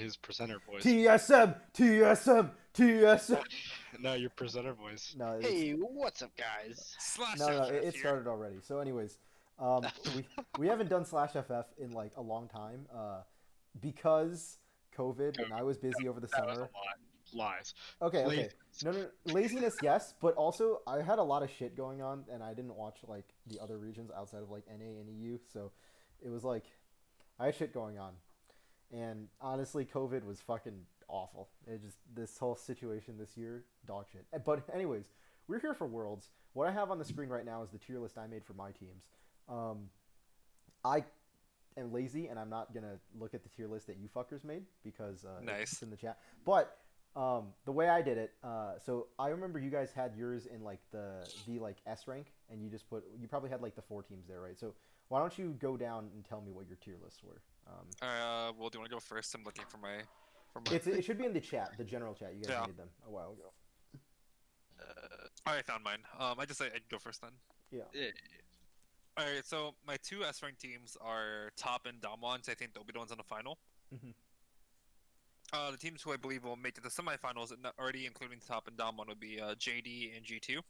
his presenter voice. TSM, TSM, TSM. No, your presenter voice. No, Hey, what's up, guys? Slash no, FF it here. started already. So, anyways, we haven't done slash FF in like a long time, because COVID and I was busy over the That was a summer. lie. Lies. Okay, Lazy. okay. No, laziness, yes, but also I had a lot of shit going on, and I didn't watch like the other regions outside of like NA and EU, so it was like I had shit going on, and honestly, COVID was fucking awful. It just this whole situation this year, dog shit. But anyways, we're here for Worlds. What I have on the screen right now is the tier list I made for my teams. I am lazy, and I'm not gonna look at the tier list that you fuckers made because Nice. it's in the chat. But the way I did it, so I remember you guys had yours in like the like S rank, and you probably had like the 4 teams there, right? So why don't you go down and tell me what your tier lists were? Well, do you want to go first? I'm looking for my. It should be in the chat, the general chat. You guys Yeah. made them a while ago. I found mine. I just I'd go first then. Yeah. All right. So my 2 S rank teams are Top and Damwon. So I think they'll be the ones in the final. Mhm. The teams who I believe will make it to the semifinals, already including Top and Damwon, would be JD and G2.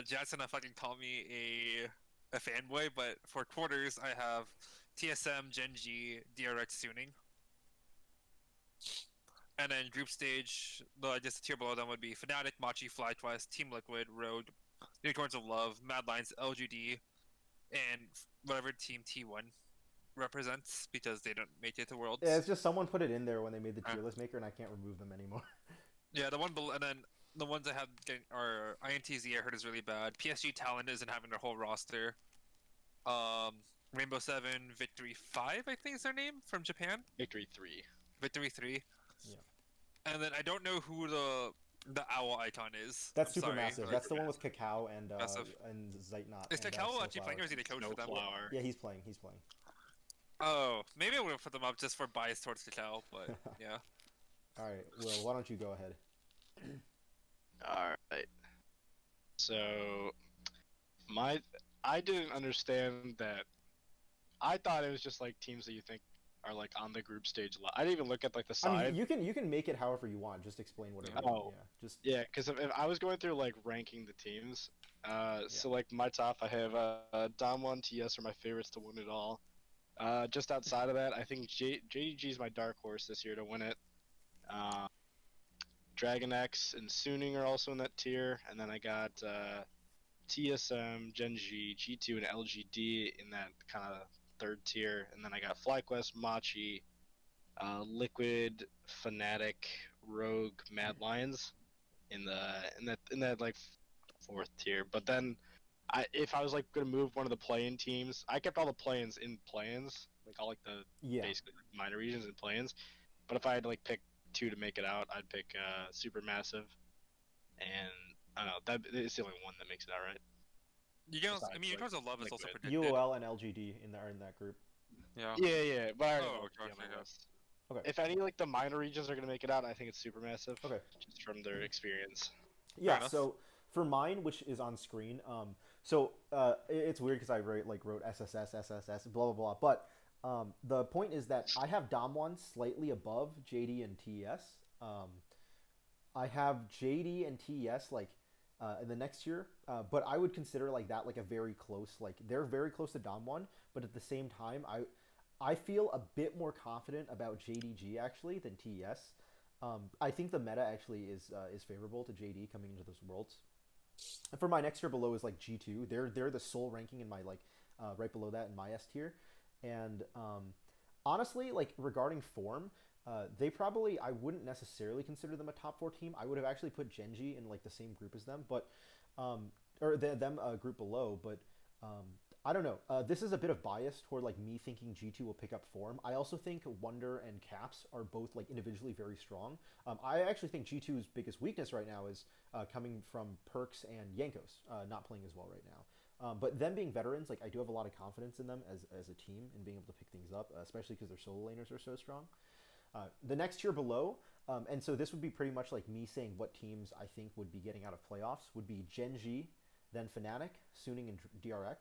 Jackson, I fucking call me a fanboy, but for quarters I have TSM, Genji, DRX, Suning. And then group stage, just a tier below them would be Fnatic, Machi, FlyTwist, Team Liquid, Rogue, Unicorns of Love, Mad Lions, LGD, and whatever team T1 represents, because they don't make it to Worlds. Yeah, it's just someone put it in there when they made the tier list maker, and I can't remove them anymore. Yeah, the one below, and then the ones I have are INTZ. I heard is really bad. PSG Talent isn't having their whole roster. Rainbow 7, Victory 5, I think is their name, from Japan. Victory 3. Victory 3. Yeah. And then I don't know who the owl icon is. That's I'm sorry. Supermassive. That's the one with Cacao and Massive. Zeitnot. Is and, Cacao actually Snowflower. playing, or is he the coach for them? Snowflower. Yeah, he's playing. Oh, maybe I would have put them up just for bias towards Cacao, but yeah. All right, Will, why don't you go ahead? Alright. So, I didn't understand that. I thought it was just like teams that you think are like on the group stage. I didn't even look at like the side. I mean, you can make it however you want. Just explain whatever. Oh. Yeah, just Yeah, because if I was going through like ranking the teams, so like my top, I have Dom1, TS are my favorites to win it all. Just outside of that, I think JDG is my dark horse this year to win it. Dragon X and Suning are also in that tier, and then I got TSM, Genji, G2, and LGD in that kind of third tier, and then I got FlyQuest, Machi, Liquid, Fnatic, Rogue, Mad Lions in that like fourth tier. But then if I was like gonna move one of the play-in teams, I kept all the play-ins in play-ins, like all like the basically minor regions in play-ins. But if I had to like pick 2 to make it out, I'd pick Supermassive, and I don't know, that is the only one that makes it out, right? Unicorns of Love is also Liquid. predicted. UOL and LGD are in that group. Yeah. Yeah, but I already know Oh, what's gosh, on the yeah. list. Okay. If any like the minor regions are gonna make it out, I think it's Supermassive. Okay. Just from their experience. Yeah. enough. So for mine, which is on screen, it's weird because I wrote SSS, SSS, blah blah blah. But the point is that I have Damwon slightly above JD and TES. I have JD and TES in the next year, but I would consider like that like a very close, like they're very close to Damwon, but at the same time I feel a bit more confident about JDG actually than TES. I think the meta actually is favorable to JD coming into those worlds. And for my next tier below is like G2. They're the sole ranking in my like right below that in my S tier, and honestly, like regarding form, they probably I wouldn't necessarily consider them a top 4 team. I would have actually put Genji in like the same group as them, but them group below. But I don't know. This is a bit of bias toward like me thinking G2 will pick up form. I also think Wonder and Caps are both like individually very strong. I actually think G2's biggest weakness right now is coming from Perks and Yankos not playing as well right now. But them being veterans, like I do have a lot of confidence in them as a team and being able to pick things up, especially because their solo laners are so strong. The next tier below, and so this would be pretty much like me saying what teams I think would be getting out of playoffs, would be Genji, then Fnatic, Suning, and DRX.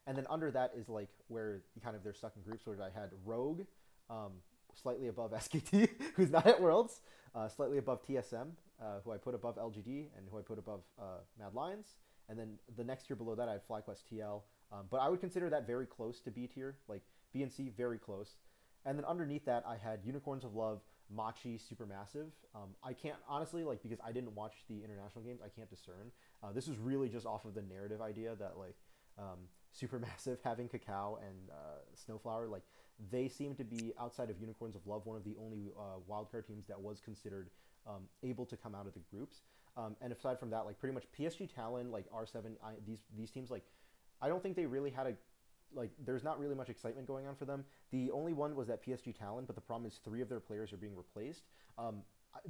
And then under that is like where kind of they're stuck in groups. Where I had Rogue, um, slightly above SKT, who's not at Worlds, slightly above TSM, who I put above LGD, and who I put above Mad Lions. And then the next tier below that, I had FlyQuest TL. But I would consider that very close to B tier, like B and C, very close. And then underneath that, I had Unicorns of Love, Machi, Supermassive. I can't honestly like because I didn't watch the international games. I can't discern. This was really just off of the narrative idea that like Supermassive having Cacao and Snowflower, like they seem to be outside of Unicorns of Love one of the only wildcard teams that was considered able to come out of the groups. And aside from that, like pretty much PSG Talon, like R7, these teams like I don't think they really had a like there's not really much excitement going on for them. The only one was that PSG Talon, but the problem is 3 of their players are being replaced.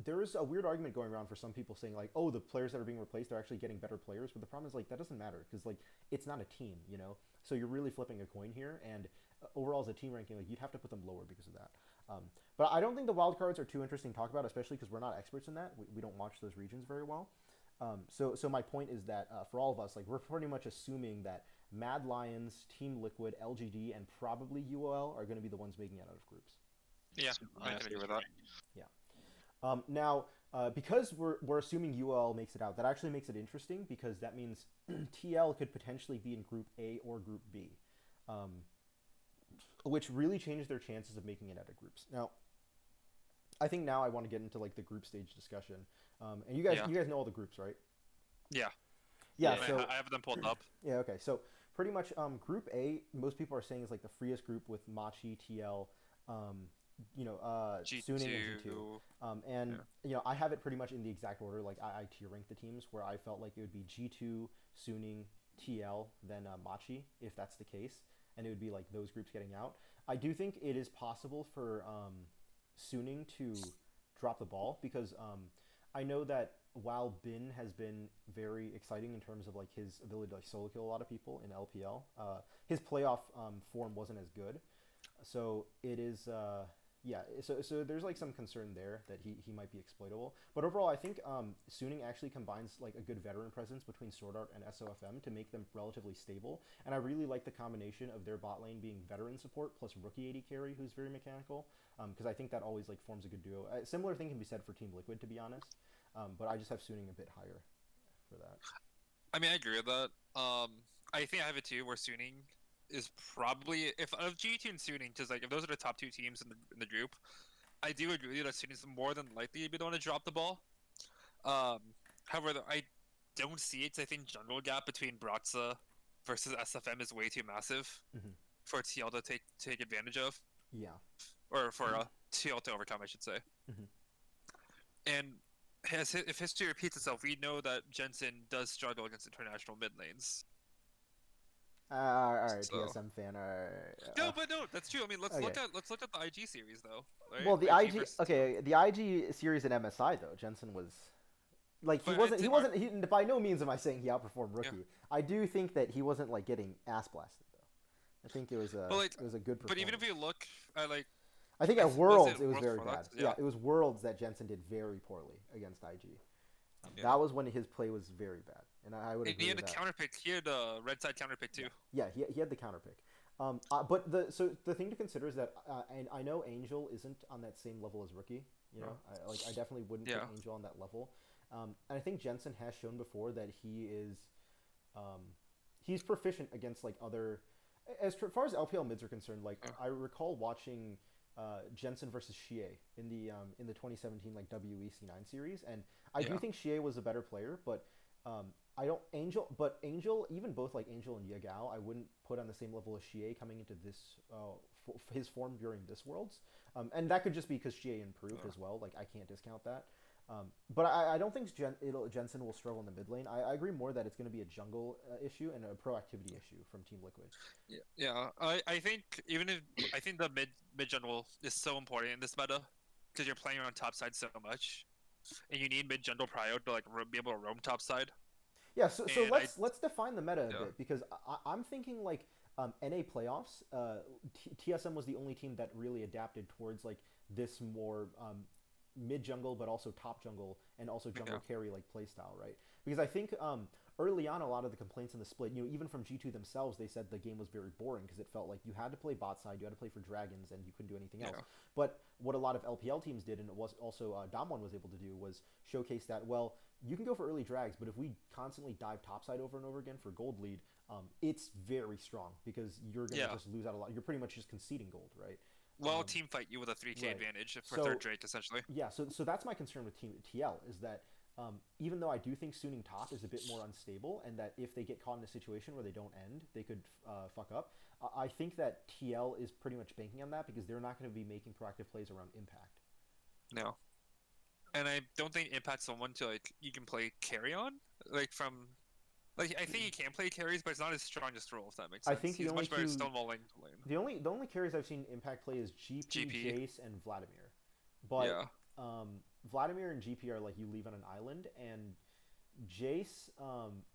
There is a weird argument going around for some people saying like, oh, the players that are being replaced are actually getting better players, but the problem is like that doesn't matter because like it's not a team, you know. So you're really flipping a coin here, and overall as a team ranking, like you'd have to put them lower because of that. But I don't think the wild cards are too interesting to talk about, especially because we're not experts in that. We don't watch those regions very well. So my point is that for all of us, like we're pretty much assuming that Mad Lions, Team Liquid, LGD, and probably UOL are going to be the ones making it out of groups. Yeah, I can agree with that. Yeah. Now, because we're assuming UOL makes it out, that actually makes it interesting because that means TL could potentially be in Group A or Group B, which really changes their chances of making it out of groups. Now, I think now I want to get into like the group stage discussion. And you guys know all the groups, right? Yeah. Yeah. So I have them pulled up. yeah. Okay. So pretty much, Group A, most people are saying is like the freest group with Machi, TL, G2. Suning and G2. And you know, I have it pretty much in the exact order. Like I tier ranked the teams where I felt like it would be G2, Suning, TL, then Machi, if that's the case, and it would be like those groups getting out. I do think it is possible for Suning to drop the ball because I know that while Bin has been very exciting in terms of like his ability to like solo kill a lot of people in LPL, his playoff form wasn't as good. So it is, So there's like some concern there that he might be exploitable. But overall, I think Suning actually combines like a good veteran presence between Sword Art and SOFM to make them relatively stable. And I really like the combination of their bot lane being veteran support plus rookie AD carry who's very mechanical. Because I think that always like forms a good duo. A similar thing can be said for Team Liquid, to be honest. But I just have Suning a bit higher for that. I mean, I agree with that. I think I have it too, where Suning is probably if of G2 and Suning, because like if those are the top 2 teams in the group, I do agree that Suning's more than likely to be the one to drop the ball. However, I don't see it. I think jungle gap between Bratza versus SFM is way too massive for TL to take advantage of. Yeah. Or for TL to overcome, I should say. And if history repeats itself, we know that Jensen does struggle against international mid lanes. All right, so. TSM fan. All right. No, but no, that's true. I mean, let's look at the IG series though. Right? Well, the the IG series in MSI though, Jensen was like he wasn't by no means am I saying he outperformed Rookie. Yeah. I do think that he wasn't like getting ass blasted though. I think it was a good performance. But even if you look at like, I think at Worlds it was very bad. Yeah, it was Worlds that Jensen did very poorly against IG. That was when his play was very bad, and I would. He had a counterpick. He had a red side counterpick too. Yeah, he had the counterpick. But the thing to consider is that, and I know Angel isn't on that same level as Rookie. You know, I definitely wouldn't put Angel on that level. And I think Jensen has shown before that he is, he's proficient against like other. As far as LPL mids are concerned, like I recall watching. Jensen versus Xie in the 2017 like WEC9 series, and I do think Xie was a better player, but I don't Angel even both like Angel and Yagao I wouldn't put on the same level as Xie coming into this his form during this Worlds, and that could just be because Xie improved as well. Like I can't discount that. But I don't think Jensen will struggle in the mid lane. I agree more that it's going to be a jungle issue and a proactivity issue from Team Liquid. Yeah. I think the mid jungle is so important in this meta because you're playing around top side so much, and you need mid jungle prio to like be able to roam top side. Yeah. So let's define the meta a bit because I'm thinking like NA playoffs. TSM was the only team that really adapted towards like this more. Mid jungle, but also top jungle, and also jungle carry like playstyle, right? Because I think early on, a lot of the complaints in the split, even from G2 themselves, they said the game was very boring because it felt like you had to play bot side, you had to play for dragons, and you couldn't do anything else. Yeah. But what a lot of LPL teams did, and it was also Damwon was able to do, was showcase that, well, you can go for early drags, but if we constantly dive topside over and over again for gold lead, it's very strong because you're going to just lose out a lot. You're pretty much just conceding gold, right? Well, team fight you with a 3K right. advantage for So- third Drake, essentially. Yeah, so that's my concern with Team TL is that even though I do think Suning top is a bit more unstable, and that if they get caught in a situation where they don't end, they could fuck up. I think that TL is pretty much banking on that because they're not going to be making proactive plays around impact. No. And I don't think Impact's someone to like you can play carry on. Like I think he can play carries, but it's not his strongest role, if that makes I sense. think the He's only much better at two- stonewalling lane. The only carries I've seen Impact play is GP, GP. Jace, and Vladimir. But Yeah. Vladimir and GP are like you leave on an island, and Jace,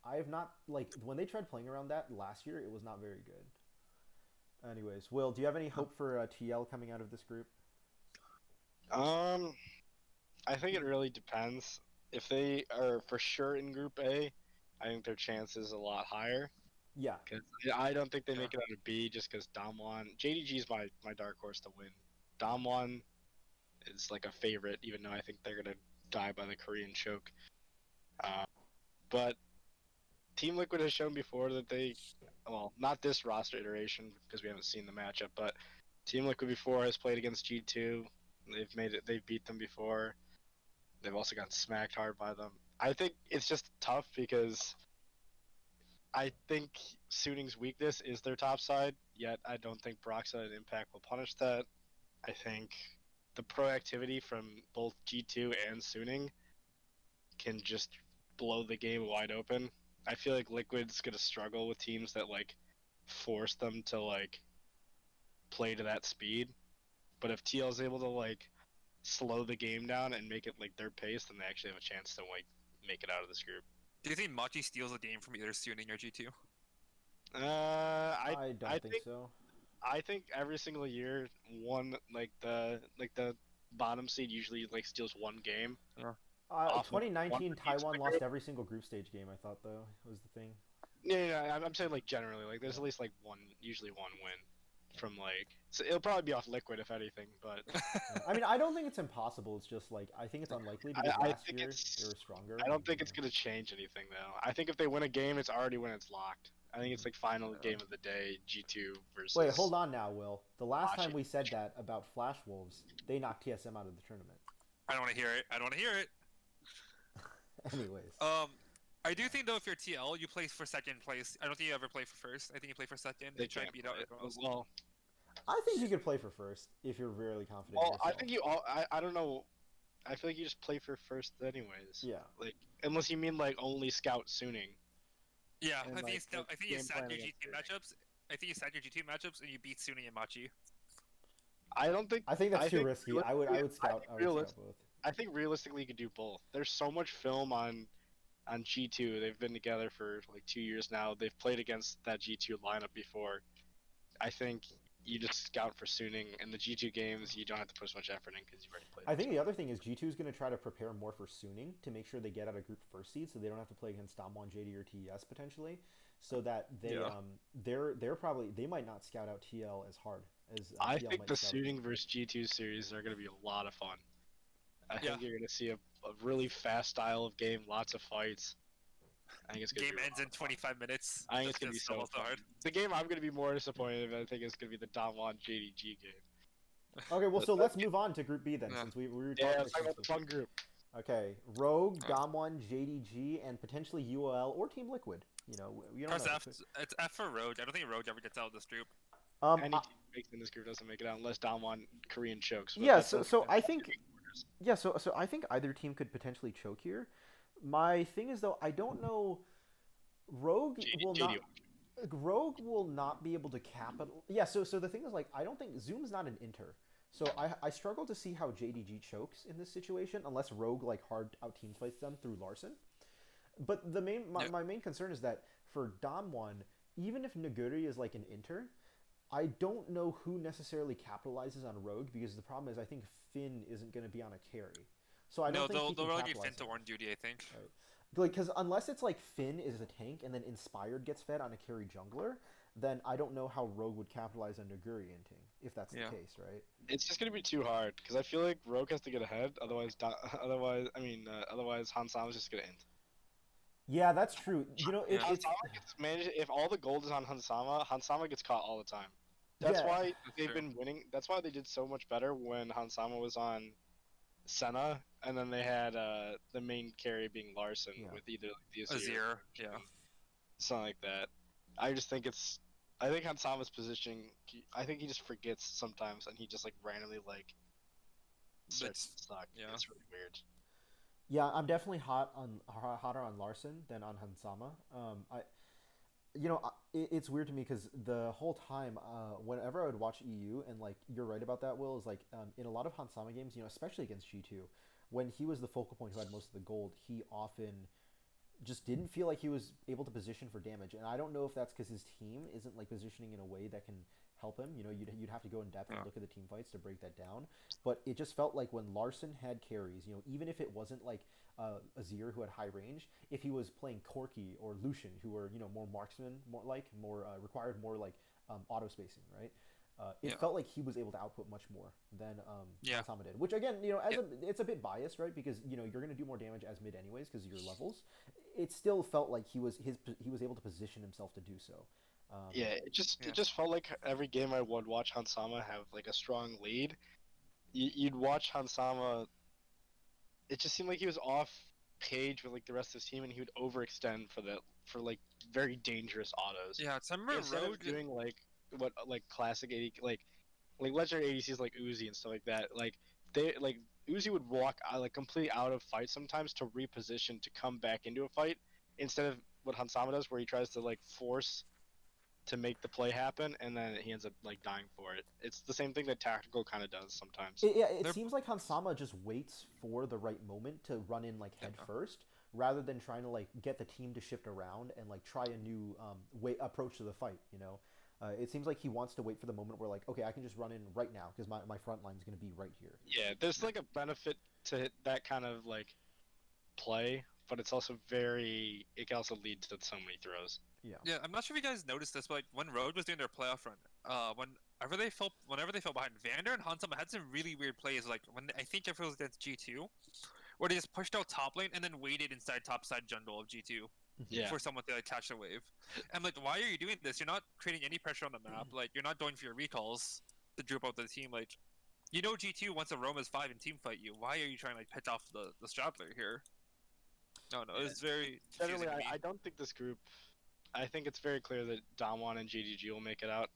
I have not when they tried playing around that last year, it was not very good. Anyways, Will, do you have any hope for TL coming out of this group? I think it really depends. If they are for sure in Group A, I think their chance is a lot higher. Yeah. Because I don't think they make it out of B just because Damwon. JDG is my dark horse to win. Damwon is like a favorite, even though I think they're gonna die by the Korean choke. But Team Liquid has shown before that they, well, not this roster iteration because we haven't seen the matchup, but Team Liquid before has played against G2. They've beat them before. They've also gotten smacked hard by them. I think it's just tough because I think Suning's weakness is their top side, yet I don't think Peroxide and Impact will punish that. I think the proactivity from both G2 and Suning can just blow the game wide open. I feel like Liquid's gonna struggle with teams that force them to play to that speed. But if TL's able to slow the game down and make it their pace, then they actually have a chance to make it out of this group. Do you think Machi steals a game from either Suning or G2? I don't think so. I think every single year, one the bottom seed usually steals one game. 2019 Taiwan lost every single group stage game. I thought though was the thing. Yeah, I'm saying generally, there's at least usually one win from so it'll probably be off Liquid if anything, but I mean, I don't think it's impossible. It's just I think it's unlikely because last year they were stronger. I don't think it's gonna change anything though. I think if they win a game, it's already when it's locked. I think it's final game of the day, G2 versus. Wait, hold on now, Will. The last time we said that about Flash Wolves, they knocked TSM out of the tournament. I don't want to hear it. I don't want to hear it. Anyways. I do think though if you're TL, you play for second place. I don't think you ever play for first. I think you play for second. They try and beat out everyone else. Well, I think you could play for first if you're really confident. Well, I think you all. I don't know. I feel like you just play for first anyways. Yeah. Unless you mean only scout Suning. Yeah, And, I think you game sat plan your against G2 matchups. I think you sat your G2 matchups and you beat Suning and Machi. I don't think. I think that's too risky. I would scout. Both. I think realistically you could do both. There's so much film on G2. They've been together for 2 years now. They've played against that G2 lineup before. I think you just scout for Suning. In the G2 games, you don't have to put as much effort in because you've already played. I think the other thing is G2 is going to try to prepare more for Suning to make sure they get out of group first seed, so they don't have to play against Damwon, JD, or TES potentially, so that they might not scout out TL as hard as I TL think might the scout Suning versus G2 series are going to be a lot of fun. I think you're going to see a really fast style of game, lots of fights. I think it's gonna game ends in 25 minutes. I think it's gonna be so hard. The game I'm gonna be more disappointed in, I think, is gonna be the Damwon JDG game. Okay, well, so let's move on to Group B then, since we were talking let's talk about the fun group. Okay, Rogue, Damwon, JDG, and potentially UOL or Team Liquid. We don't know. It's F for Rogue. I don't think Rogue ever gets out of this group. Any team makes in this group doesn't make it out unless Damwon Korean chokes. So I think I think either team could potentially choke here. My thing is though, I don't know. Rogue will not be able to capital. Yeah. So the thing is I don't think Zoom's not an inter. So I struggle to see how JDG chokes in this situation unless Rogue hard out team fights them through Larson. But my main concern is that for Damwon, even if Naguri is an inter, I don't know who necessarily capitalizes on Rogue because the problem is I think Finn isn't going to be on a carry. So I don't think they'll he can give Finn to Warren duty, I think. Right. Like, because unless it's like Finn is a tank and then Inspired gets fed on a carry jungler, then I don't know how Rogue would capitalize on Naguri inting if that's the Yeah, case, right? It's just gonna be too hard because I feel like Rogue has to get ahead. Otherwise, otherwise Hansama's just gonna end. Yeah, that's true. You know, yeah, it's Hansama gets managed if all the gold is on Hansama. Hansama gets caught all the time. That's yeah, why that's they've true. been winning. That's why they did so much better when Hansama was on Senna, and then they had the main carry being Larson yeah. with either like the Azir Azir, or yeah. something like that. I just think it's. I think Hansama's positioning. I think he just forgets sometimes, and he just like randomly like starts That's to suck. yeah. It's really weird. Yeah, I'm definitely hotter on Larson than on Hansama. It's weird to me because the whole time, whenever I would watch EU, and like you're right about that, Will, is like in a lot of Hansama games, especially against G2, when he was the focal point who had most of the gold, he often just didn't feel like he was able to position for damage. And I don't know if that's because his team isn't like positioning in a way that can help him. You'd have to go in depth and Yeah. look at the team fights to break that down. But it just felt like when Larson had carries, even if it wasn't like Azir who had high range, if he was playing Corki or Lucian who were more marksman, more required more like auto spacing, right? It Yeah. felt like he was able to output much more than Yeah. Hansama did. Which again, Yeah. it's a bit biased, right? Because you're going to do more damage as mid anyways because of your levels. It still felt like he was able to position himself to do so. Um, Yeah, it Yeah. just felt like every game I would watch Hansama have like a strong lead. You'd watch Hansama. It just seemed like he was off page with like the rest of his team, and he would overextend for like very dangerous autos Yeah. So I remember instead of Rogue. doing what like classic 80 like legendary ADCs like Uzi and stuff like that. Like they like Uzi would walk like completely out of fight sometimes to reposition to come back into a fight instead of what Hansama does, where he tries to like force to make the play happen, and then he ends up like dying for it. It's the same thing that tactical kind of does sometimes. it They're seems like Hansama just waits for the right moment to run in like head yeah. first, rather than trying to like get the team to shift around and like try a new way approach to the fight. It seems like he wants to wait for the moment where like, okay, I can just run in right now because my front line is going to be right here. Yeah, there's like a benefit to that kind of like play, but it's also very. It can also lead to so many throws. Yeah. Yeah, I'm not sure if you guys noticed this, but like when Road was doing their playoff run, whenever they fell behind, Vander and Hansama had some really weird plays. Like when I think it was against G2, where they just pushed out top lane and then waited inside top side jungle of G2 Mhm. Yeah, for someone to like catch the wave. I'm like, why are you doing this? You're not creating any pressure on the map. Like you're not going for your recalls to droop out the team. Like G2 wants to roam as 5 and team fight you. Why are you trying to like pitch off the straddler here? No, no, it's very generally, confusing to me. I don't think this group. I think it's very clear that Damwon and JDG will make it out.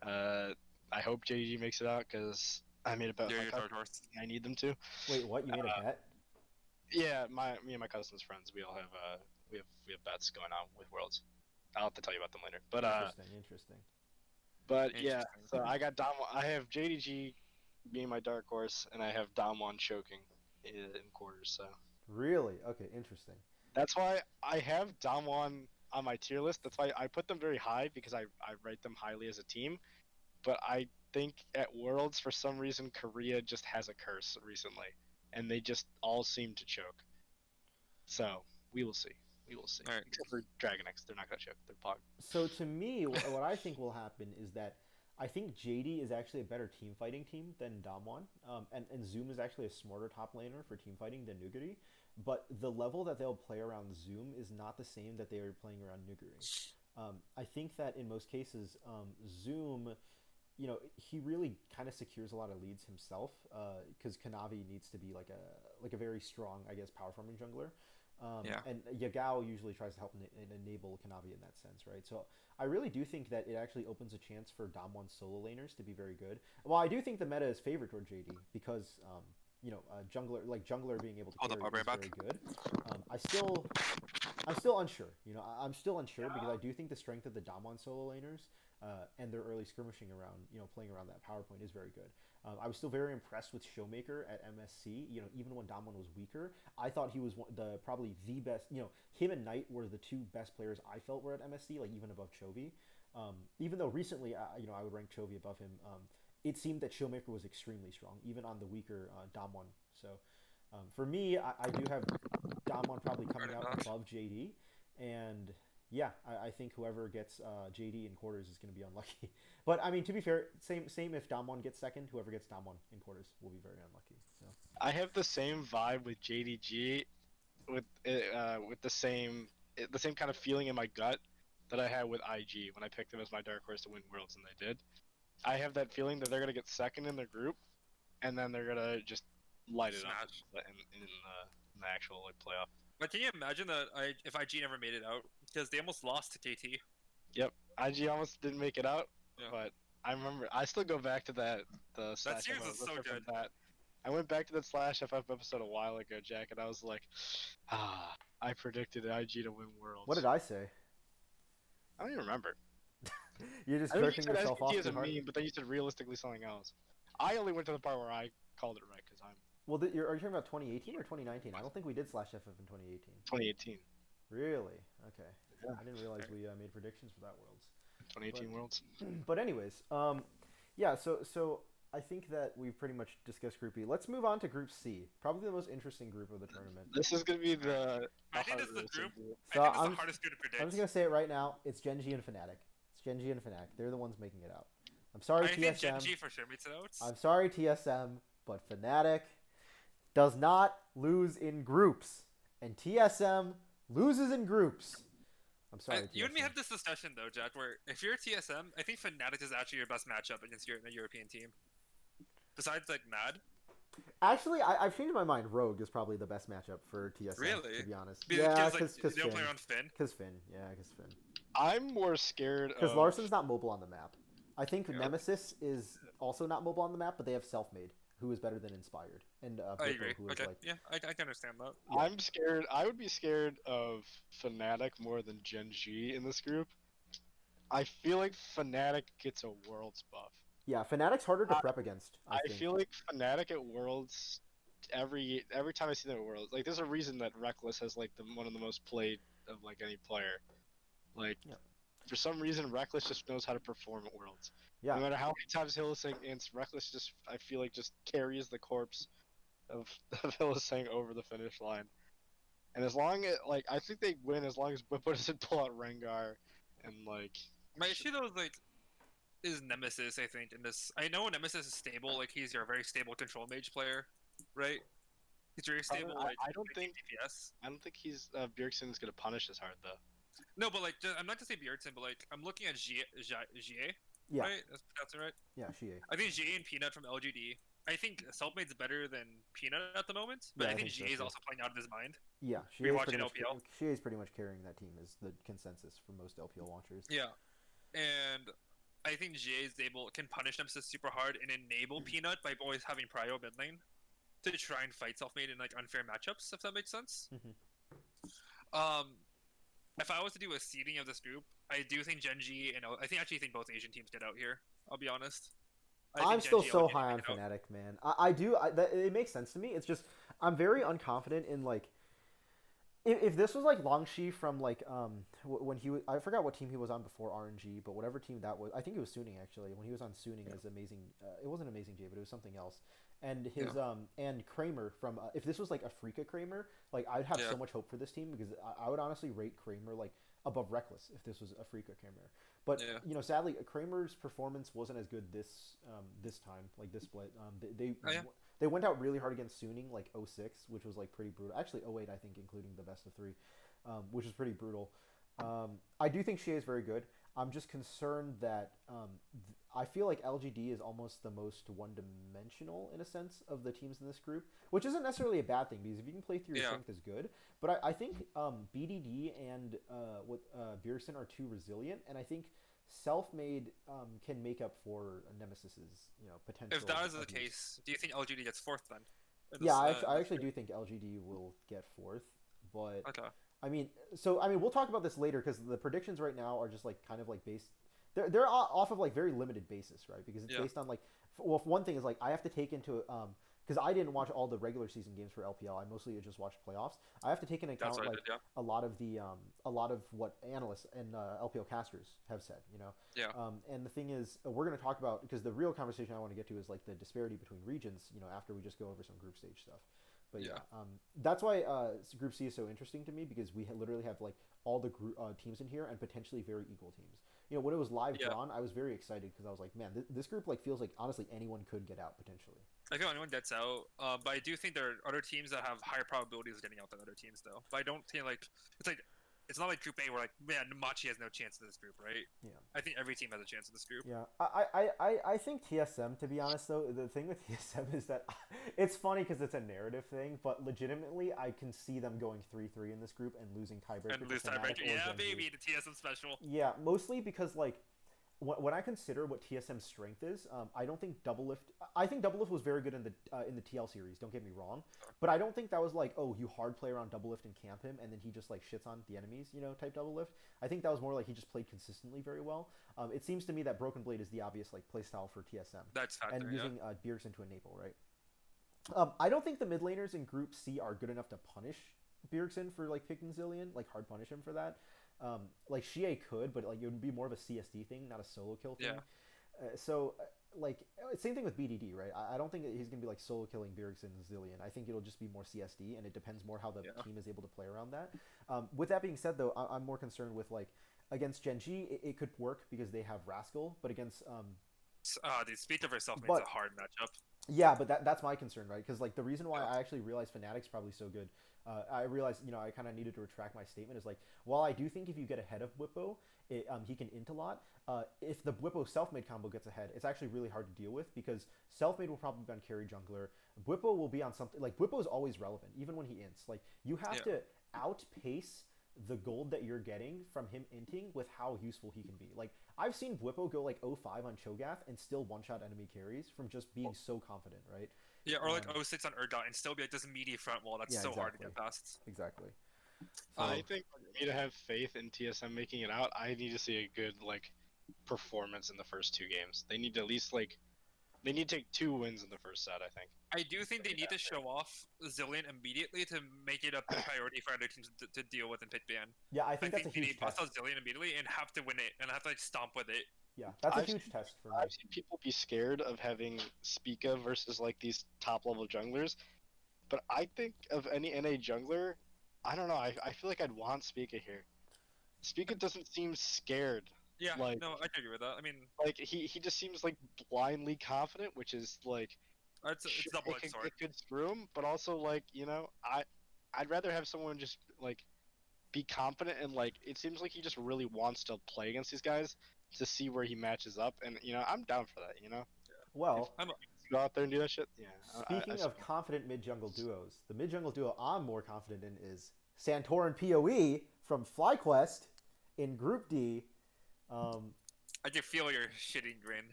I hope JDG makes it out because I made a bet with They're my your cousin. third horse. I need them to. Wait, what? You made a bet? Yeah, me and my cousin's friends. We all have we have bets going on with Worlds. I'll have to tell you about them later. Interesting, interesting. But yeah. Interesting. So I got Dom. I have JDG being my dark horse, and I have Damwon choking in quarters. So Really? Okay, interesting. that's why I have Damwon on my tier list. That's why I put them very high because I rate them highly as a team. But I think at Worlds for some reason Korea just has a curse recently, and they just all seem to choke. So we will see. We will see. All right. Except for Dragon X, they're not gonna choke. They're pog. So to me, what I think will happen is that I think JD is actually a better team fighting team than Damwon, and Zoom is actually a smarter top laner for team fighting than Nuguri. But the level that they'll play around Zoom is not the same that they are playing around Nuguri. I think that in most cases, Zoom, he really kind of secures a lot of leads himself because Kanavi needs to be like a very strong, I guess, power farming jungler. Yeah. And Yagao usually tries to help enable Kanavi in that sense, right? So I really do think that it actually opens a chance for Damwon solo laners to be very good. Well, I do think the meta is favored toward JD because jungler being able to Hold up, carry I'll be is right very back. good. I'm still unsure. I'm still unsure because I do think the strength of the Damwon solo laners and their early skirmishing around, playing around that power point is very good. I was still very impressed with Showmaker at MSC. Even when Damwon was weaker, I thought he was probably the best. Him and Knight were the two best players I felt were at MSC, like even above Chovy. Even though recently, I would rank Chovy above him. It seemed that Showmaker was extremely strong, even on the weaker Damwon. So For me, I do have Damwon probably Fair coming out enough. above JD, and yeah, I think whoever gets JD in quarters is going to be unlucky. But I mean, to be fair, same if Damwon gets second, whoever gets Damwon in quarters will be very unlucky. So I have the same vibe with JDG, with the same kind of feeling in my gut that I had with IG when I picked them as my dark horse to win Worlds, and they did. I have that feeling that they're gonna get second in their group, and then they're gonna just light it up Smash. in the actual like playoff. But can you imagine that if IG never made it out because they almost lost to KT? Yep, IG almost didn't make it out, Yeah. but I remember I still go back to the That slash series FF is so episode from good. that. I went back to that slash FF episode a while ago, Jack, and I was like, I predicted IG to win what did Worlds. I say? I don't even remember. You're just I think you jerking said yourself SPT off as too a hard. meme, but then you said realistically something else. I only went to the part where I called it right because I'm Well, are you talking about 2018 or 2019? I don't think we did slash FF in 2018. 2018. Really? Okay. Yeah, I didn't realize we made predictions for that Worlds. 2018 Worlds. But anyways, yeah. So I think that we've pretty much discussed Group E. Let's move on to Group C, probably the most interesting group of the tournament. This is gonna be the I think this is the hardest group. group. I So think this is the hardest group to predict. I'm just gonna say it right now. It's Genji and Fnatic. It's Genji and Fnatic. They're the ones making it out. I'm sorry, I think TSM. Genji for sure makes it out. I'm sorry, TSM, but Fnatic does not lose in groups, and TSM loses in groups. I'm sorry, You and me TSM. had this discussion though, Jack, where if you're TSM, I think Fnatic is actually your best matchup against a European team. Besides like Mad. Actually, I've changed my mind. Rogue is probably the best matchup for TSM. Really? To be honest. Because Yeah, like because they don't Finn. play around Finn. Because Finn. Yeah, because Finn. I'm more scared Because of Larsen's not mobile on the map. I think Yeah. Nemesis is also not mobile on the map, but they have Self-Made, who is better than Inspired, and I Bippo, agree. who is Okay. like. Yeah, I can understand that. Yeah. I'm scared. I would be scared of Fnatic more than Gen G in this group. I feel like Fnatic gets a Worlds buff. Yeah, Fnatic's harder to prep against. I think. feel like Fnatic at Worlds every time I see them at Worlds, like there's a reason that Reckless has like one of the most played of like any player. Like Yeah. for some reason Reckless just knows how to perform at Worlds. Yeah. No matter how many times Hylissang ants, Reckless just I feel like just carries the corpse of, of Hylissang over the finish line. And as long as like I think they win as long as Bippo doesn't pull out Rengar and like My issue though is Nemesis, I think, in this. I know Nemesis is stable, like he's your very stable control mage player, right? He's very stable, like I don't think DPS. he's Bjergsen's gonna punish as hard though. No, but like I'm not to say Bjergsen, but like I'm looking at GA, Yeah. right? That's right. Yeah, she. I think GA and Peanut from LGD. I think Selfmade's better than Peanut at the moment, but Yeah, I I think think so, GA is too. also playing out of his mind. Yeah, she You're is watching pretty much. LPL? She is pretty much carrying that team. Is the consensus for most LPL launchers. Yeah, and I think GA can punish Nemesis super hard and enable Peanut by always having prio mid lane to try and fight Selfmade in like unfair matchups, if that makes sense. Mhm. If I was to do a seeding of this group, I do think Genji and I think both Asian teams get out here. I'll be honest. I'm still Genji, so LGD high on get out. Fnatic, man. It makes sense to me. It's just I'm very unconfident in like if this was like Longshi from like when he was, I forgot what team he was on before RNG, but whatever team that was, I think it was Suning actually. When he was on Suning as amazing, it wasn't Amazing J, but it was something else. And his and Kramer from if this was like Afrika Kramer, like I'd have so much hope for this team because I would honestly rate Kramer like above Reckless if this was Afrika Kramer. But you know, sadly, Kramer's performance wasn't as good this time, like this split. They went out really hard against Suning, like 06, which was like pretty brutal. Actually, 08, I think, including the best of three, which is pretty brutal. I do think Shea is very good. I'm just concerned that I feel like LGD is almost the most one-dimensional in a sense of the teams in this group, which isn't necessarily a bad thing because if you can play through your strength is good. But I think BDD and Bjergsen are too resilient, and I think Self-Made can make up for Nemesis's potential. If that is the case, do you think LGD gets fourth then? Yeah, I actually do think LGD will get fourth, but okay. I mean, we'll talk about this later because the predictions right now are just like kind of like based. They're off of like very limited basis, right? Because it's based on like, well, one thing is like I have to take into because I didn't watch all the regular season games for LPL. I mostly just watched playoffs. I have to take into account like a lot of what analysts and LPL casters have said. And the thing is, we're going to talk about because the real conversation I want to get to is like the disparity between regions. After we just go over some group stage stuff. But Yeah. yeah, that's why Group C is so interesting to me because we literally have like all the group teams in here and potentially very equal teams. You know, when it was live Yeah. drawn, I was very excited because I was like, man, this group like feels like honestly anyone could get out potentially. I feel anyone gets out, but I do think there are other teams that have higher probabilities of getting out than other teams, though. But I don't think it's not like Group A where like man, Machi has no chance in this group, right? Yeah. I think every team has a chance in this group. Yeah, I think TSM, to be honest, though, the thing with TSM is that it's funny because it's a narrative thing, but legitimately, I can see them going 3-3 in this group and losing tiebreaker And to lose Fnatic tiebreaker, or yeah, Gen G. baby, the TSM special. Yeah, mostly because, like, when I consider what TSM's strength is, I don't think Double Lift. I think Double Lift was very good in the TL series. Don't get me wrong, but I don't think that was like, oh, you hard play around Double Lift and camp him, and then he just like shits on the enemies, type Double Lift. I think that was more like he just played consistently very well. It seems to me that Broken Blade is the obvious like playstyle for TSM, That's factor, and yeah. using Bjergsen to enable, right? I don't think the mid laners in Group C are good enough to punish Bjergsen for like picking Zillion, like hard punish him for that. Like Xie could, but like it would be more of a CSD thing, not a solo kill thing. Yeah. Like same thing with BDD, right? I don't think that he's gonna be like solo killing Bjergsen and Zillion. I think it'll just be more CSD, and it depends more how the team is able to play around that. With that being said, though, I'm more concerned with like against Gen G, it could work because they have Rascal, but against The speed of herself makes but a hard matchup. yeah, but that's my concern, right? Because like the reason why I actually realized Fnatic's probably so good, I realized I kind of needed to retract my statement. Is like while I do think if you get ahead of Whippo, he can int a lot. If the Whippo self-made combo gets ahead, it's actually really hard to deal with because self-made will probably be on carry jungler. Whippo will be on something like Whippo is always relevant, even when he ints. Like you have to outpace the gold that you're getting from him inting with how useful he can be. Like I've seen Whippo go like 0-5 on Cho'Gath and still one-shot enemy carries from just being so confident, right? Yeah, or like 0-6 on Urgot and still be like this meaty front wall that's Yeah, so hard to exactly. get past. Exactly. So, I think for me to have faith in TSM making it out, I need to see a good like performance in the first two games. They need to at least like they need to take 2 wins in the first set. I think. I do think they need to show off Zillion immediately to make it a priority for other teams to deal with in pick ban. yeah, I think that's a they huge need to bust test. out Zillion immediately and have to win it and have to like stomp with it. Yeah, that's a I've huge seen, test for me. I've seen people be scared of having Spica versus like these top level junglers, but I think of any NA jungler, I don't know. I feel like I'd want Spica here. Spica doesn't seem scared. Yeah, Like no, I agree with that. I mean, he just seems like blindly confident, which is like it's double edged sword. it could screw him, but also like I'd rather have someone just like be confident and like it seems like he just really wants to play against these guys to see where he matches up, and I'm down for that. Well, I'm Go out there and do that shit. Yeah. speaking of confident mid jungle duos, the mid jungle duo I'm more confident in is Santorin PoE from FlyQuest in Group D. I can feel your shitting grin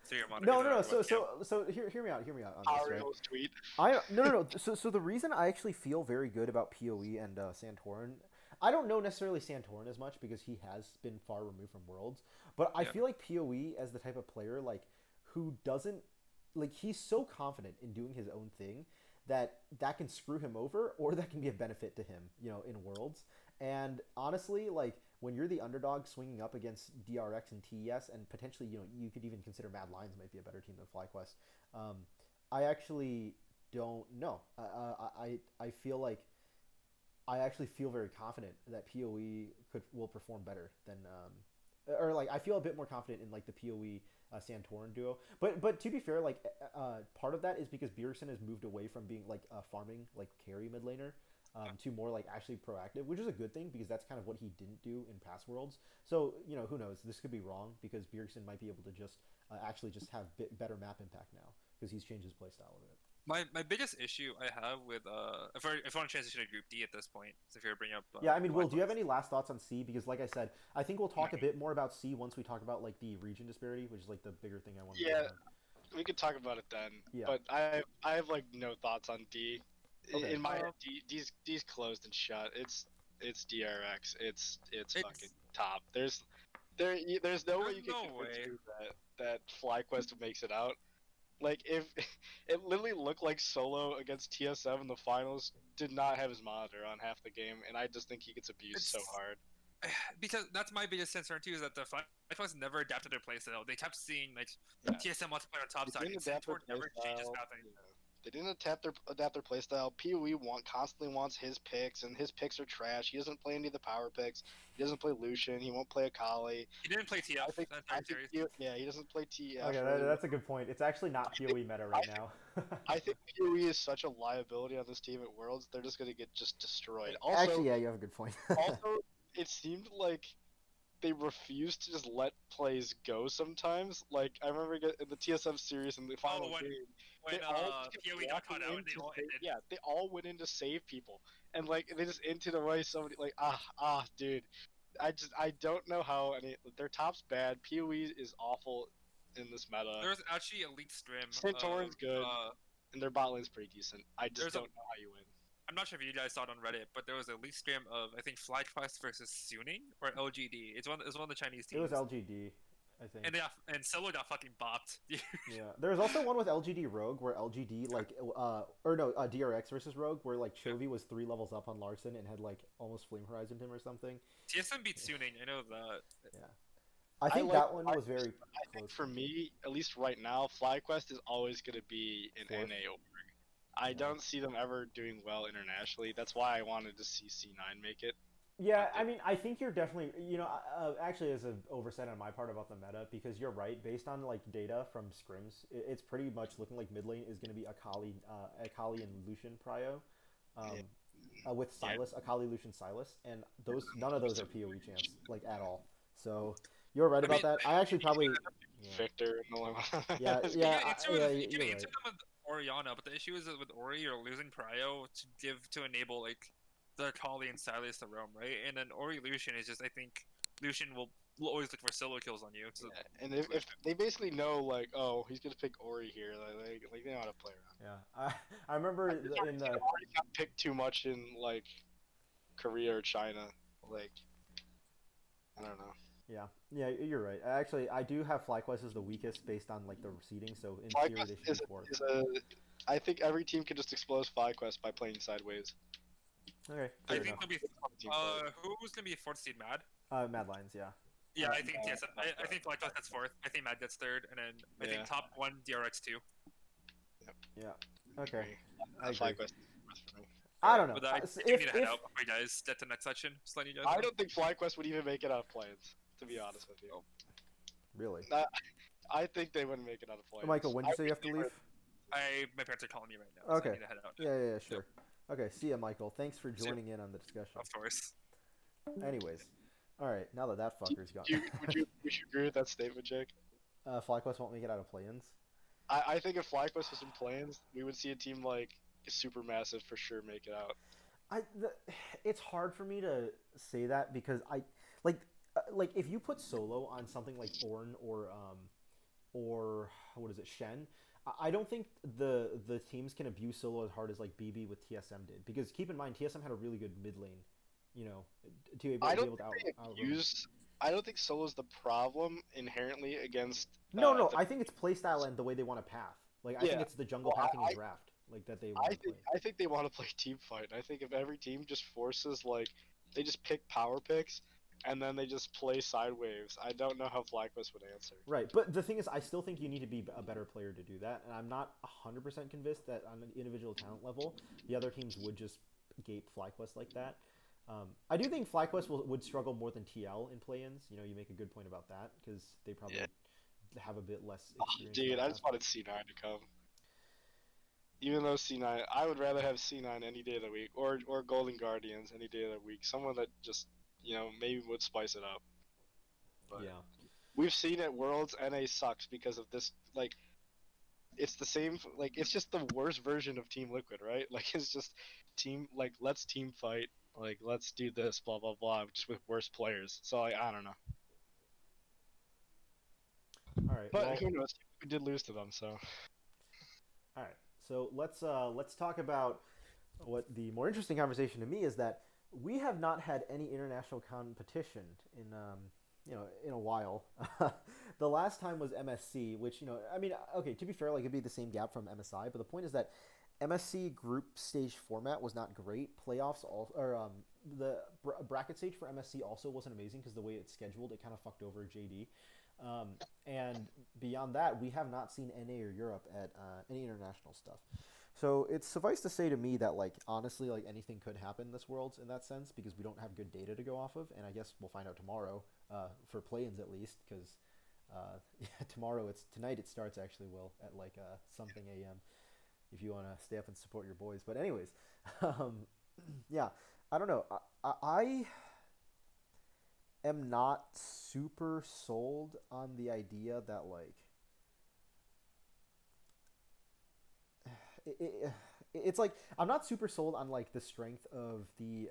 through your monitor. No. So hear me out on this, right? Tweet. No. So the reason I actually feel very good about PoE and Santorin, I don't know necessarily Santorin as much because he has been far removed from Worlds, but I feel like PoE as the type of player like who doesn't like he's so confident in doing his own thing that can screw him over or that can be a benefit to him, in Worlds. And honestly, like when you're the underdog swinging up against DRX and TES, and potentially, you could even consider Mad Lions might be a better team than FlyQuest. I actually don't know. I feel like I actually feel very confident that PoE will perform better than or like I feel a bit more confident in like the PoE Santorin duo. But to be fair, like part of that is because Bjergsen has moved away from being like a farming like carry mid laner to more like actually proactive, which is a good thing because that's kind of what he didn't do in past Worlds. So who knows? This could be wrong because Bjergsen might be able to just actually just have better map impact now because he's changed his playstyle a bit. My biggest issue I have with if I want to transition to Group D at this point, so if you're bringing up yeah, I mean, Will, do you have any last thoughts on C? Because like I said, I think we'll talk a bit more about C once we talk about like the region disparity, which is like the bigger thing I want to talk about. We could talk about it then. Yeah. But I have like no thoughts on D. Okay. In my head, D's closed and shut. It's DRX. It's fucking top. There's no way you can convince me that FlyQuest makes it out. Like if it literally looked like Solo against TSM in the finals did not have his monitor on half the game, and I just think he gets abused so hard. Because that's my biggest concern too, is that the FlyQuest never adapted their playstyle. They kept seeing like TSM multiplayer on top side, and Santorin never changes nothing. They didn't adapt their playstyle. PoE constantly wants his picks, and his picks are trash. He doesn't play any of the power picks. He doesn't play Lucian. He won't play Akali. He didn't play TF that I entire think series. yeah, he doesn't play TF Okay, really well. that's a good point. It's actually not PoE meta I right think now. I think PoE is such a liability on this team at Worlds. They're just gonna get just destroyed. Actually, yeah, you have a good point. Also, it seemed like they refused to just let plays go sometimes. Like I remember in the TSM series in the final game, when they all kept PoE got walking caught out in and they to all save, ended. yeah, they all went in to save people, and like they just inted away somebody. Like dude, I don't know how any their top's bad. PoE is awful in this meta. There was actually a leaked stream of Santorin's good, and their bot lane's pretty decent. I just there's a don't know how you win. I'm not sure if you guys saw it on Reddit, but there was a leaked stream of I think FlyQuest versus Suning or LGD. It's one of the Chinese It teams. was LGD, I think. And Solo got fucking bopped. Yeah, there was also one with LGD Rogue where LGD DRX versus Rogue where like Chovy was 3 levels up on Larson and had like almost Flame Horizoned him or something. TSM beat Suning, I know that. Yeah, I think that one was very close. For me, at least right now, FlyQuest is always going to be an Fourth. NA org. I don't see them ever doing well internationally. That's why I wanted to see C9 make it. Yeah, I mean, I think you're definitely, actually, as an oversight on my part about the meta, because you're right. Based on like data from scrims, it's pretty much looking like mid lane is going to be Akali and Lucian Prio, with Silas, Akali, Lucian, Silas, and none of those are PoE champs like at all. So you're right about that. I actually probably Victor. You can use them with Orianna, but the issue is that with Ori, you're losing Prio to enable like the Akali and Silas to roam, right? And then Ori Lucian is just, I think Lucian will always look for solo kills on you. So. Yeah. And if they basically know like, oh, he's gonna pick Ori here, like they know how to play around. Yeah, I remember in the Ori got picked too much in like Korea or China, like I don't know. Yeah, you're right. Actually, I do have FlyQuest as the weakest based on like the seeding, so in theory they should be fourth. I think every team could just explode FlyQuest by playing sideways. Okay. I think there'll be who's gonna be fourth seed? Mad. Mad Lions, yeah. Yeah, I think yes. I think FlyQuest gets fourth. I think Mad gets third, and then I think top one DRX 2. Yep. Yeah. Okay. I agree. FlyQuest for me. I don't know. But I need to head out before you guys get to the next section. Just letting you guys know. I don't think FlyQuest would even make it out of plans, to be honest with you. Really? I think they wouldn't make it out of plans. Michael, when did you say you have to leave? My parents are calling me right now. Okay. So I need to head out. Yeah, sure. Okay, see ya, Michael. Thanks for joining in on the discussion. Of course. Anyways, all right. Now that fucker's gone. Would you agree with that statement, Jake? FlyQuest won't make it out of play-ins. I think if FlyQuest was in play-ins, we would see a team like Supermassive for sure make it out. It's hard for me to say that because like if you put solo on something like Ornn or what is it, Shen, I don't think the teams can abuse solo as hard as like BB with TSM did, because keep in mind TSM had a really good mid lane, to be able to out. I don't think solo's the problem inherently against. No, I think it's playstyle and the way they want to path. Like I think it's the jungle pathing and draft like that they want to play. I think they want to play team fight. I think if every team just forces like they just pick power picks and then they just play sideways, I don't know how FlyQuest would answer. Right, but the thing is, I still think you need to be a better player to do that, and I'm not 100% convinced that on an individual talent level, the other teams would just gape FlyQuest like that. I do think FlyQuest would struggle more than TL in play-ins. You make a good point about that, because they probably have a bit less experience. Dude, I just wanted C9 to come. Even though C9, I would rather have C9 any day of the week, or Golden Guardians any day of the week. Someone that just, maybe would spice it up. But we've seen at Worlds, NA sucks because of this, like, it's the same, like, it's just the worst version of Team Liquid, right? Like, it's just let's team fight, like, let's do this, blah, blah, blah, just with worse players. So, like, I don't know. All right. But who knows? We did lose to them, so. All right. So let's talk about what the more interesting conversation to me is, that we have not had any international competition in a while. The last time was MSC, which okay, to be fair, like it'd be the same gap from MSI, but the point is that MSC group stage format was not great. Playoffs the bracket stage for MSC also wasn't amazing because the way it's scheduled, it kind of fucked over JD. And beyond that, we have not seen NA or Europe at any international stuff. So it's suffice to say to me that like honestly like anything could happen in this world in that sense because we don't have good data to go off of, and I guess we'll find out tomorrow for play-ins at least because yeah, tomorrow it's tonight it starts actually will at like something a.m. if you want to stay up and support your boys. But anyways, um, yeah, I don't know. I am not super sold on the idea that like it, it's like I'm not super sold on like the strength of the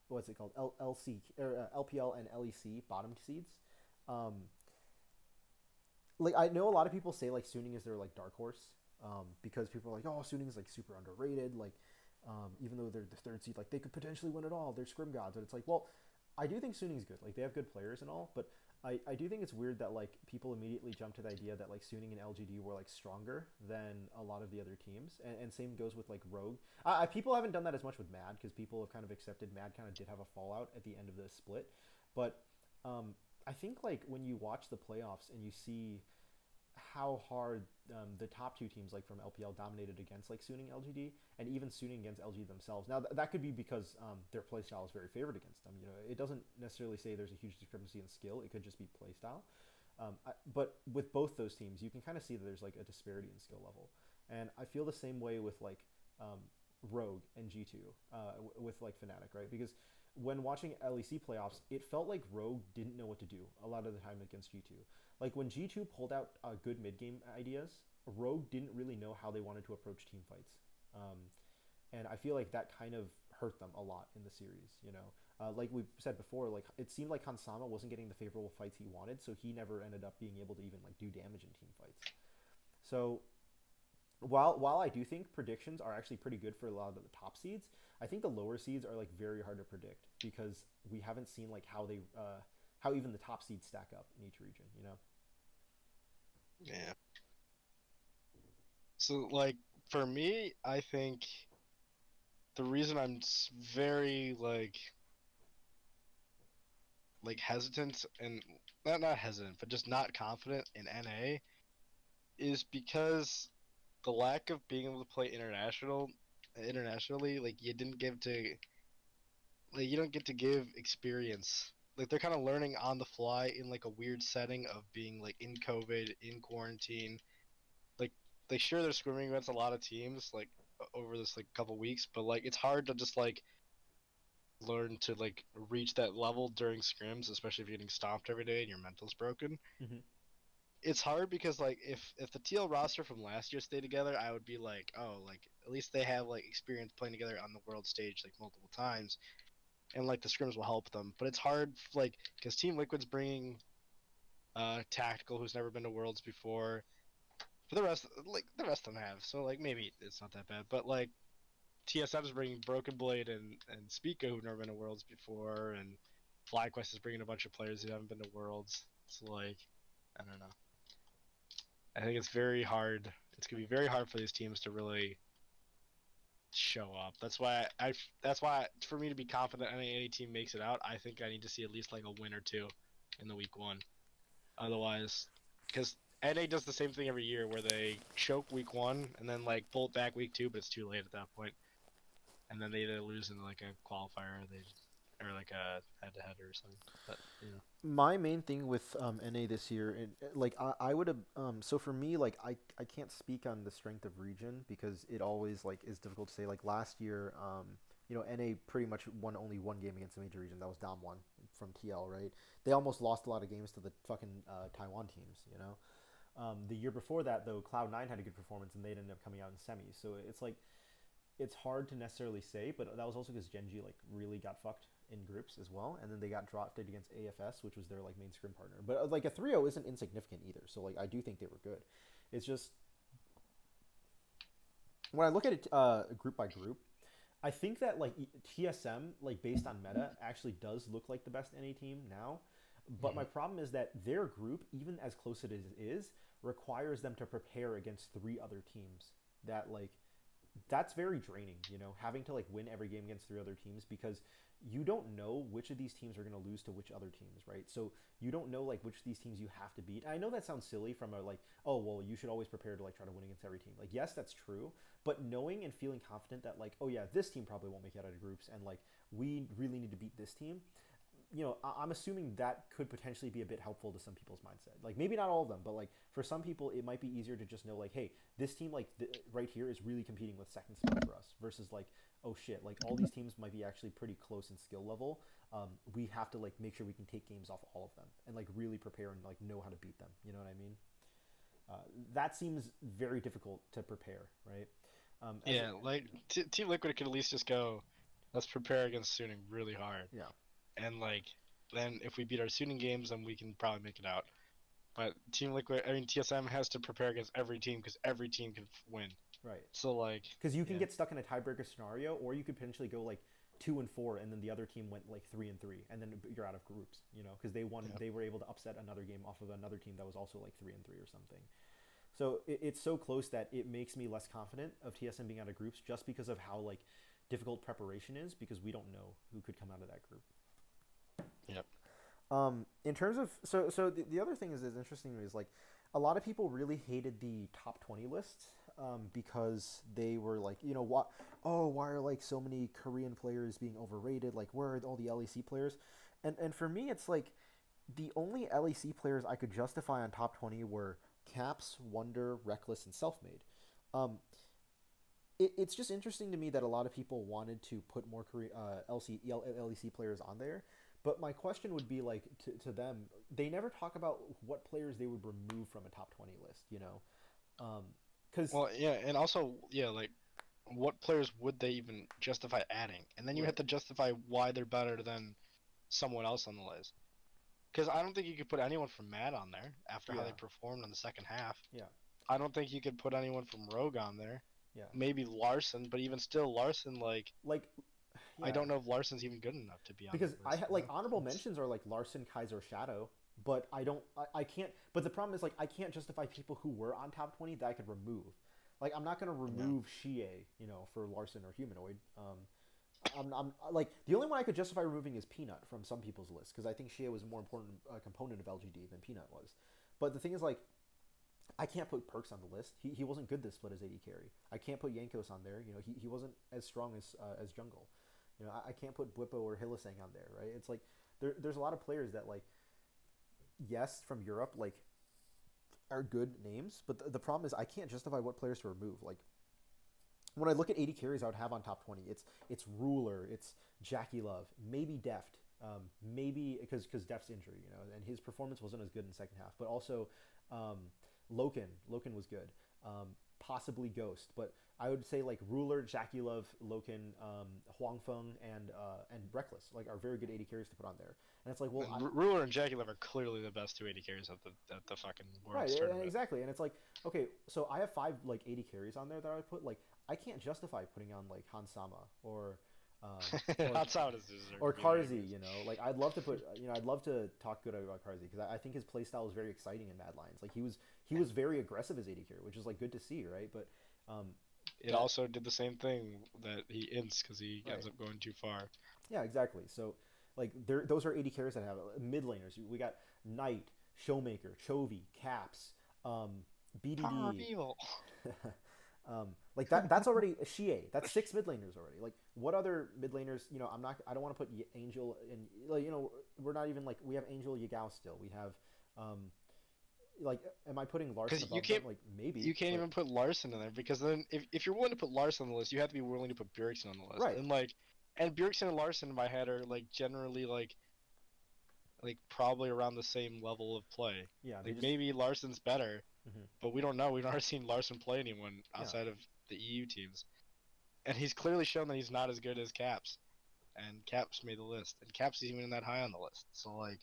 what's it called LC or LPL and LEC bottom seeds. Um, like I know a lot of people say like Suning is their like dark horse because people are like, oh, Suning is like super underrated. Like even though they're the third seed, like they could potentially win it all. They're scrim gods, but it's like, well, I do think Suning's good. Like they have good players and all, but I do think it's weird that like people immediately jump to the idea that like Suning and LGD were like stronger than a lot of the other teams, and same goes with like Rogue. People haven't done that as much with Mad because people have kind of accepted Mad kind of did have a fallout at the end of the split, but I think like when you watch the playoffs and you see how hard the top two teams like from LPL dominated against like Suning LGD and even Suning against LG themselves. Now that could be because their playstyle is very favored against them. You know, it doesn't necessarily say there's a huge discrepancy in skill. It could just be playstyle. But with both those teams, you can kind of see that there's like a disparity in skill level, and I feel the same way with like um, Rogue and G2 with like Fnatic, right? Because when watching LEC playoffs, it felt like Rogue didn't know what to do a lot of the time against G2. Like when G2 pulled out good mid game ideas, Rogue didn't really know how they wanted to approach team fights, um, and I feel like that kind of hurt them a lot in the series. You know, like we said before, like it seemed like Hansama wasn't getting the favorable fights he wanted, so he never ended up being able to even like do damage in team fights. So while I do think predictions are actually pretty good for a lot of the top seeds, I think the lower seeds are like very hard to predict because we haven't seen like how even the top seeds stack up in each region. You know. Yeah. So like for me, I think the reason I'm very like hesitant and not hesitant, but just not confident in NA is because the lack of being able to play internationally, like you don't get to give experience. Like they're kind of learning on the fly in like a weird setting of being like in COVID, in quarantine. Like they sure they're scrimming against a lot of teams like over this like couple weeks, but like it's hard to just like learn to like reach that level during scrims, especially if you're getting stomped every day and your mental's broken. Mm-hmm. It's hard because like if the TL roster from last year stayed together, I would be like, oh, like at least they have like experience playing together on the world stage like multiple times, and like the scrims will help them. But it's hard like because Team Liquid's bringing Tactical, who's never been to Worlds before. For the rest of them have, so like maybe it's not that bad. But like TSM is bringing Broken Blade and Skieco, who've never been to Worlds before, and FlyQuest is bringing a bunch of players who haven't been to Worlds. So like, I don't know. I think it's very hard. It's gonna be very hard for these teams to really show up. That's why for me to be confident any team makes it out, I think I need to see at least like a win or two in the week one. Otherwise, because NA does the same thing every year where they choke week one and then like pull it back week two, but it's too late at that point, and then they either lose in like a qualifier or like a head to head or something. But yeah. My main thing with NA this year, and like I would have, so for me, like I can't speak on the strength of region because it always like is difficult to say. Like last year, you know, NA pretty much won only one game against the major region. That was Dom one from TL, right? They almost lost a lot of games to the fucking Taiwan teams, you know. The year before that, though, Cloud9 had a good performance and they ended up coming out in semis. So it's like it's hard to necessarily say, but that was also because Genji like really got fucked in groups as well, and then they got drafted against AFS, which was their like main scrim partner. But like a 3-0 isn't insignificant either, so like I do think they were good. It's just when I look at it group by group, I think that like TSM like based on meta actually does look like the best NA team now. But my Mm-hmm. problem is that their group, even as close as it is, requires them to prepare against three other teams that like that's very draining, you know, having to like win every game against three other teams because you don't know which of these teams are going to lose to which other teams, right? So you don't know like which of these teams you have to beat. And I know that sounds silly from a like, oh well, you should always prepare to like try to win against every team. Like yes, that's true, but knowing and feeling confident that like, oh yeah, this team probably won't make it out of groups, and like we really need to beat this team. I'm assuming that could potentially be a bit helpful to some people's mindset. Like maybe not all of them, but like for some people, it might be easier to just know like, hey, this team like right here is really competing with second spot for us versus like, oh shit, like all these teams might be actually pretty close in skill level. We have to like make sure we can take games off all of them and like really prepare and like know how to beat them. You know what I mean? That seems very difficult to prepare, right? Yeah, like Team Liquid could at least just go, let's prepare against Suning really hard, Yeah, and like then if we beat our Suning games, then we can probably make it out. But Team Liquid, I mean TSM has to prepare against every team because every team can win. right. So like, Because you can yeah, get stuck in a tiebreaker scenario, or you could potentially go like 2-4, and then the other team went like 3-3, and then you're out of groups. Because they won, yeah, they were able to upset another game off of another team that was also like 3-3 or something. So it's so close that it makes me less confident of TSM being out of groups just because of how like difficult preparation is because we don't know who could come out of that group. yep. In terms of the other thing is interesting to me is like a lot of people really hated the top 20 lists because they were like what why are like so many Korean players being overrated, like where are all the LEC players, and for me it's like the only LEC players I could justify on top 20 were Caps, Wonder, Reckless, and Selfmade. Um, it's just interesting to me that a lot of people wanted to put more LEC players on there. But my question would be like to them, they never talk about what players they would remove from a top 20 list. Because Well, yeah, and also yeah, like what players would they even justify adding? And then you have right, to justify why they're better than someone else on the list. Because I don't think you could put anyone from Mad on there after how yeah, they performed in the second half. yeah, I don't think you could put anyone from Rogue on there. yeah, Maybe Larson, but even still, Larson, like, like I yeah, don't know if Larson's even good enough to be on because that list. like honorable mentions are like Larson, Kaiser, Shadow, but I can't. But the problem is like I can't justify people who were on top 20 that I could remove. Like I'm not gonna Yeah. remove Shie, for Larson or Humanoid. I'm like the only one I could justify removing is Peanut from some people's list because I think Shia was a more important component of LGD than Peanut was. But the thing is, like, I can't put Perks on the list. He wasn't good this split as AD carry. I can't put Yankos on there. He wasn't as strong as Jungle. I can't put Bwipo or Hillisang on there, right? It's like there's a lot of players that like yes from Europe like are good names, but the problem is I can't justify what players to remove. Like when I look at 80 carries I would have on top 20, it's Ruler, it's Jackie Love, maybe Deft, maybe because Deft's injury, and his performance wasn't as good in the second half, but also um, Loken was good, possibly Ghost, but I would say like Ruler, Jackie Love, Loken, Huang Feng, and Reckless like are very good 80 carries to put on there, and it's like well And Ruler and Jackie Love are clearly the best two AD carries at the fucking right, Worlds tournament. exactly, and it's like okay, so I have 5 like 80 carries on there that I would put. Like I can't justify putting on like Hansama um, or That's how it is deserved or to be on Karzi. anyways. Like I'd love to put, I'd love to talk good about Karzi because I think his playstyle is very exciting in Mad Lions. Like he was very aggressive as AD carry, which is like good to see, right? But um, It that also did the same thing that he ints because he right, ends up going too far. yeah, exactly. So like those are 80 carries that have mid laners. We got Knight, Showmaker, Chovy, Caps, um, Power of BDD. Evil. Like that's already a Shie. That's 6 mid laners already. Like what other mid laners, I don't want to put Angel in, like, we're not even like, we have Angel Yagao still. We have um like am I putting Larson Because above them? Like maybe, you can't but even put Larson in there because then if you're willing to put Larson on the list, you have to be willing to put Bjergsen on the list. right. And Bjergsen and Larson in my head are like generally like probably around the same level of play. Yeah, they Like just maybe Larson's better, mhm, but we don't know. We've never seen Larson play anyone yeah. outside of the EU teams. And he's clearly shown that he's not as good as Caps. And Caps made the list. And Caps isn't even that high on the list. So like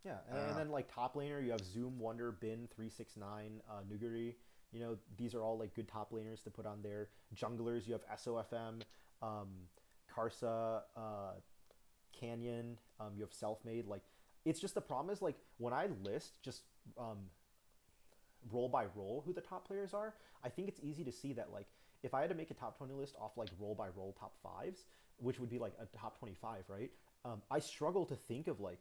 Yeah, I don't and know. then like top laner, you have Zoom, Wonder, Bin, 369, Nuguri. These are all like good top laners to put on there. Junglers, you have SOFM, um, Karsa, Canyon. You have Self-Made. Like, it's just the problem is like when I list just um, role by role who the top players are, I think it's easy to see that like if I had to make a top 20 list off like role by role top fives, which would be like a top 25, right? I struggle to think of like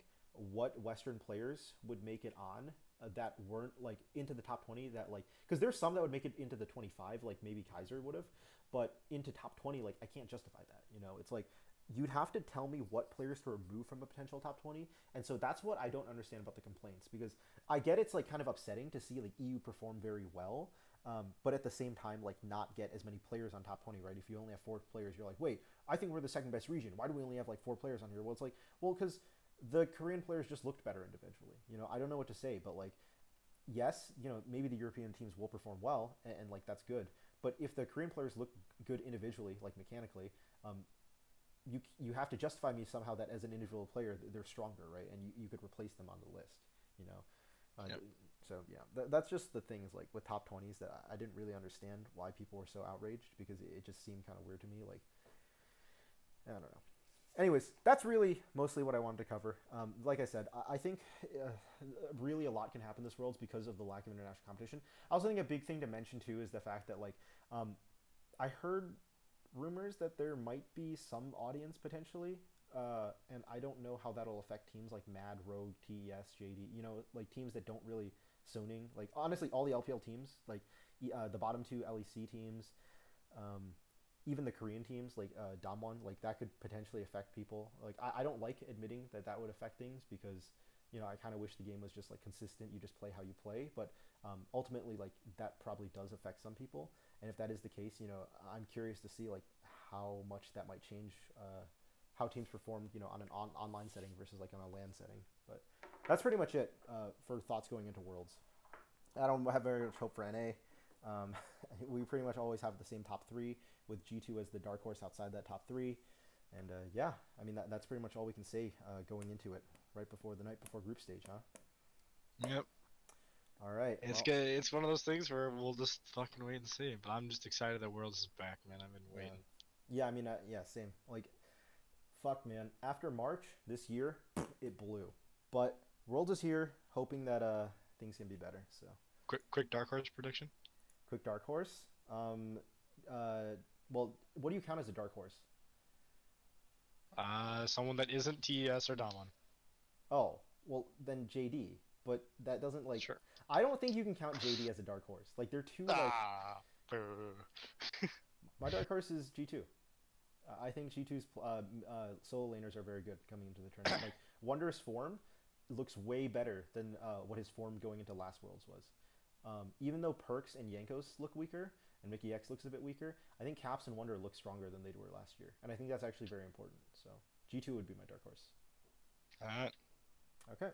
what Western players would make it on that weren't like into the top 20 that like because there's some that would make it into the 25 like maybe Kaiser would have, but into top 20 like I can't justify that. It's like you'd have to tell me what players to remove from a potential top 20, and so that's what I don't understand about the complaints, because I get it's like kind of upsetting to see like EU perform very well, but at the same time like not get as many players on top 20, right? If you only have 4 players, you're like, wait, I think we're the second best region, why do we only have like 4 players on here? Well, it's like, well, because the Korean players just looked better individually. I don't know what to say, but like, yes, maybe the European teams will perform well, and like that's good. But if the Korean players look good individually, like mechanically, you have to justify me somehow that as an individual player they're stronger, right? And you could replace them on the list, you know. Yep. So yeah, that's just the things like with top 20s that I didn't really understand why people were so outraged, because it just seemed kind of weird to me. Like, I don't know. Anyways, that's really mostly what I wanted to cover. Like I said, I think really a lot can happen this Worlds because of the lack of international competition. I also think a big thing to mention too is the fact that like I heard rumors that there might be some audience potentially, and I don't know how that'll affect teams like Mad, Rogue, TES, JD. Like teams that don't really zoning. Like honestly, all the LPL teams, like the bottom 2 LEC teams. Even the Korean teams like Damwon, like that could potentially affect people. Like I don't like admitting that would affect things, because I kind of wish the game was just like consistent. You just play how you play, but ultimately like that probably does affect some people. And if that is the case, I'm curious to see like how much that might change how teams perform, on an online setting versus like on a LAN setting. But that's pretty much it for thoughts going into Worlds. I don't have very much hope for NA. We pretty much always have the same top 3, with G2 as the dark horse outside that top 3. And yeah, I mean, that's pretty much all we can say going into it, right before the night before group stage, huh? Yep. All right. It's Well, good. It's one of those things where we'll just fucking wait and see. But I'm just excited that Worlds is back, man. I've been yeah. waiting. Yeah, I mean, yeah, same. Like, fuck, man. After March this year, it blew. But Worlds is here, hoping that things can be better. So, Quick dark horse prediction. quick dark horse. Well, what do you count as a dark horse? Someone that isn't TES or Damwon. Oh, well then JD. But that doesn't like. Sure. I don't think you can count JD as a dark horse. Like they're too like. Boo. My dark horse is G2. I think G2's solo laners are very good coming into the tournament. Like Wondrous form looks way better than what his form going into last Worlds was. Even though Perks and Yankos look weaker and Mickey X looks a bit weaker, I think Caps and Wonder look stronger than they were last year, and I think that's actually very important. So G2 would be my dark horse. Alright. Okay.